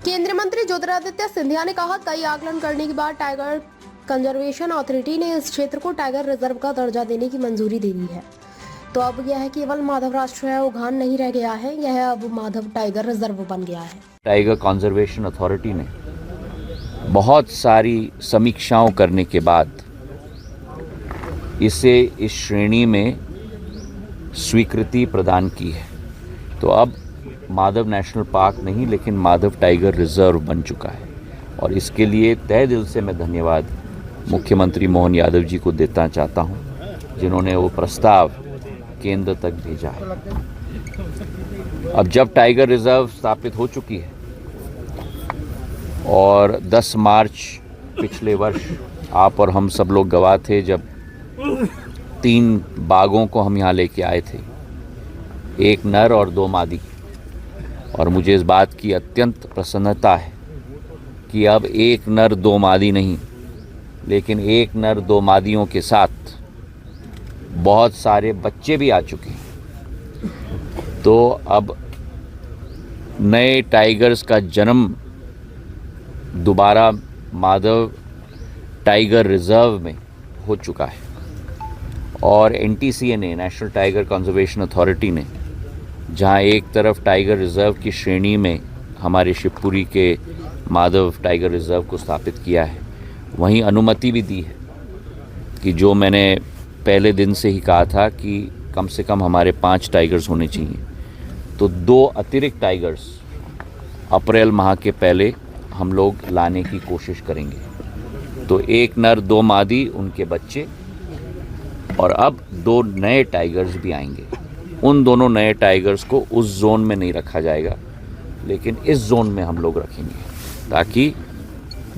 केंद्रीय मंत्री ज्योतिरादित्य सिंधिया ने कहा, कई आकलन करने के बाद टाइगर कंजर्वेशन अथॉरिटी ने इस क्षेत्र को टाइगर रिजर्व का दर्जा देने की मंजूरी दे दी है। तो अब यह केवल माधव राष्ट्रीय उद्यान नहीं रह गया है, यह अब माधव टाइगर रिजर्व बन गया है। टाइगर कंजर्वेशन अथॉरिटी ने बहुत सारी समीक्षाओं करने के बाद इसे इस श्रेणी में स्वीकृति प्रदान की है। तो अब माधव नेशनल पार्क नहीं, लेकिन माधव टाइगर रिजर्व बन चुका है। और इसके लिए तहे दिल से मैं धन्यवाद मुख्यमंत्री मोहन यादव जी को देना चाहता हूं, जिन्होंने वो प्रस्ताव केंद्र तक भेजा है। अब जब टाइगर रिजर्व स्थापित हो चुकी है और 10 मार्च पिछले वर्ष आप और हम सब लोग गवाह थे जब 3 बाघों को हम यहाँ लेके आए थे, एक नर और 2 मादी। और मुझे इस बात की अत्यंत प्रसन्नता है कि अब एक नर 2 मादी नहीं, लेकिन एक नर 2 मादियों के साथ बहुत सारे बच्चे भी आ चुके हैं। तो अब नए टाइगर्स का जन्म दोबारा माधव टाइगर रिजर्व में हो चुका है। और NTCA ने, नेशनल टाइगर कंजर्वेशन अथॉरिटी ने, जहां एक तरफ टाइगर रिजर्व की श्रेणी में हमारे शिवपुरी के माधव टाइगर रिजर्व को स्थापित किया है, वहीं अनुमति भी दी है कि जो मैंने पहले दिन से ही कहा था कि कम से कम हमारे 5 टाइगर्स होने चाहिए, तो 2 अतिरिक्त टाइगर्स अप्रैल माह के पहले हम लोग लाने की कोशिश करेंगे। तो एक नर 2 मादी, उनके बच्चे, और अब 2 नए टाइगर्स भी आएंगे। उन दोनों नए टाइगर्स को उस जोन में नहीं रखा जाएगा, लेकिन इस जोन में हम लोग रखेंगे, ताकि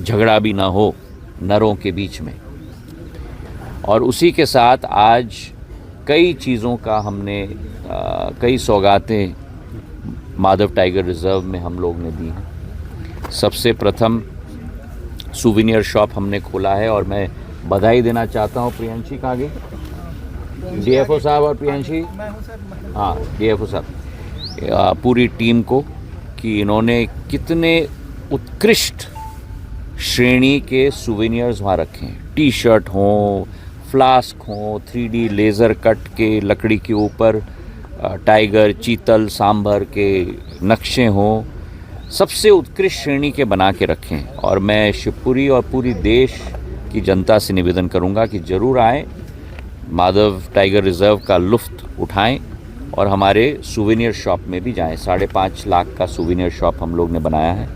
झगड़ा भी ना हो नरों के बीच में। और उसी के साथ आज कई चीज़ों का हमने कई सौगातें माधव टाइगर रिजर्व में हम लोग ने दी हैं। सबसे प्रथम सुविनियर शॉप हमने खोला है, और मैं बधाई देना चाहता हूँ प्रियांशी कहाँ गई, DFO साहब और प्रियांशी, हाँ DFO साहब, पूरी टीम को, कि इन्होंने कितने उत्कृष्ट श्रेणी के सुवेनियर्स वहाँ रखे हैं। टी-शर्ट हों, फ्लास्क हों, 3D लेज़र कट के लकड़ी के ऊपर टाइगर, चीतल, सांभर के नक्शे हों, सबसे उत्कृष्ट श्रेणी के बना के रखें। और मैं शिवपुरी और पूरी देश की जनता से निवेदन करूंगा कि ज़रूर आएँ, माधव टाइगर रिजर्व का लुत्फ़ उठाएं और हमारे सुवेनियर शॉप में भी जाएं। 5.5 लाख का सुवेनियर शॉप हम लोग ने बनाया है।